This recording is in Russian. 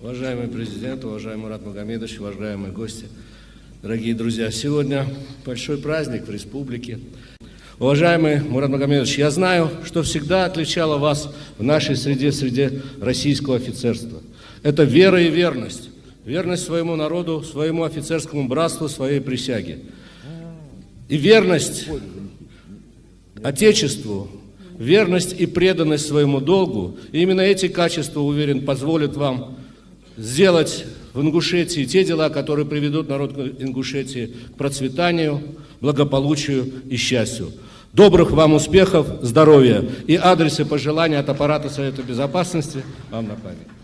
Уважаемый президент, уважаемый Мурат Магомедович, уважаемые гости, дорогие друзья, сегодня большой праздник в республике. Уважаемый Мурат Магомедович, я знаю, что всегда отличало вас в нашей среде российского офицерства. Это вера и верность. Верность своему народу, своему офицерскому братству, своей присяге. И верность Отечеству, верность и преданность своему долгу. И именно эти качества, уверен, позволят вам сделать в Ингушетии те дела, которые приведут народ Ингушетии к процветанию, благополучию и счастью. Добрых вам успехов, здоровья и адресы пожелания от аппарата Совета Безопасности вам на память.